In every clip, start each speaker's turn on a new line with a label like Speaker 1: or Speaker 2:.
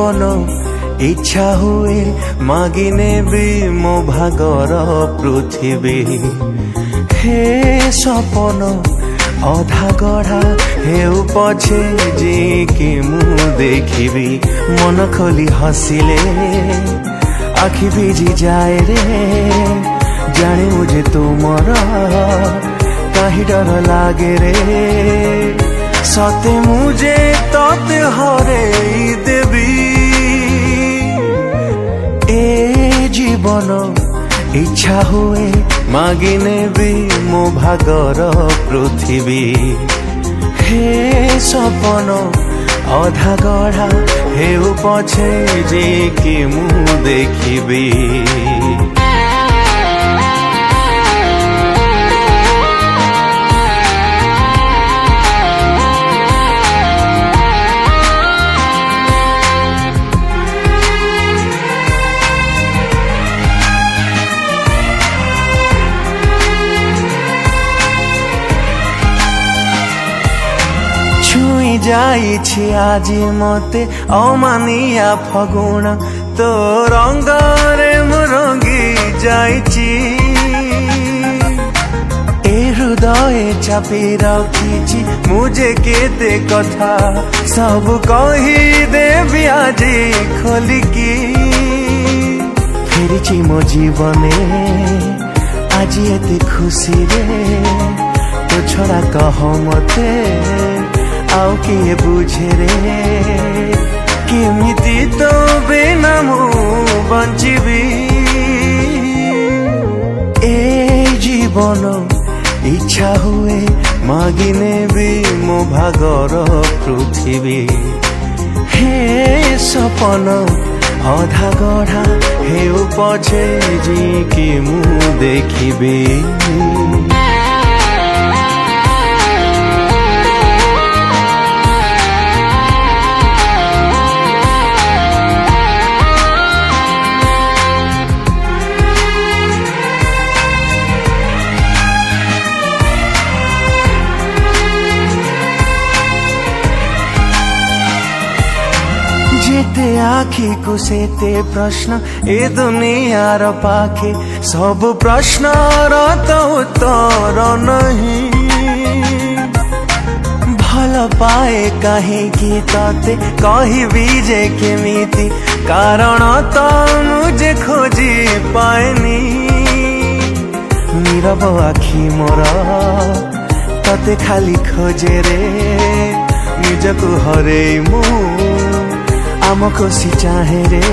Speaker 1: জীবন ইচ্ছা হুয়ে মাগি নেবি মো ভাগর পৃথিবী। হে সপন অধা গঢ়া হেউ পছে যে কি মু দেখিবি, মন খোলি হসিলে আখি ভিজি যায় রে। জানিবু যে তুমর কাহি ডর লাগে রে, সতে মু যে ততে হরেই দেবি। এ জীবন ইচ্ছা হুয়ে মাগি নেবি মো ভাগর পৃথিবী। হে সপন অধা গঢ়া হেউ পছে যে কি মু দেখিবি। ছুঁই যাইছি আজি মতে অমানিয়া ফগুণ, তো রঙ্গরে মু রঙ্গি যাইছি। এ হৃদয়ে চাপি রাখিছি মু যে কেতে কথা, সবু কহি দেবি আজি খোলিকি। ফেরিছি মো জীবনে আজি এতে খুশি রে, তো ছড়া কহ মতে আও কিଏ বুঝে রে। কেমিতি তো বিনা মু বঞ্চিবি। এ জীবন ইচ্ছা হুয়ে মাগি নেবি মো ভাগর পৃথিবী। হে সপন অধা গঢ়া হেউ পছে যে কি মু দেখিবি। যেতে আখি কু সেতে প্রশ্ন এ দুনিয়ার পাখে, সবু প্রশ্নর তো উত্তর নহি। ভাল পায়ে কাহিকি ততে কহিবি যে কেমিতি, কারণ তো মুঝে খোঁজি পায়নি। নীরব আখি মোর ততে খালি খোঁজে রে, নিজকু হরেই মু आम खुशी चाहे रे।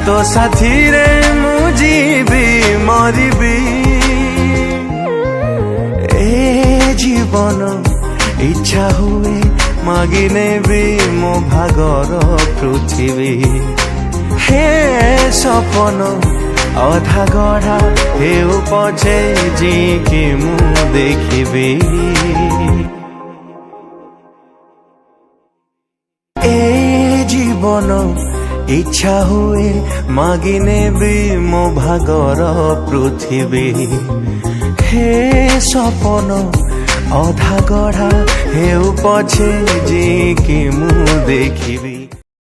Speaker 1: तो साथी रे मु जीवी मरिबी। ए जीवन इच्छा हुए मागि नेबी मो भागर पृथिवी। हे सपन अधा गढ़ा हेउ पछे जी कि मु देखिबी। জীবন ইচ্ছা হুয়ে মাগি নেবি মো ভাগর পৃথিবী। হে সপন অধা গঢ়া হেউ পছে যে কি মু দেখিবি।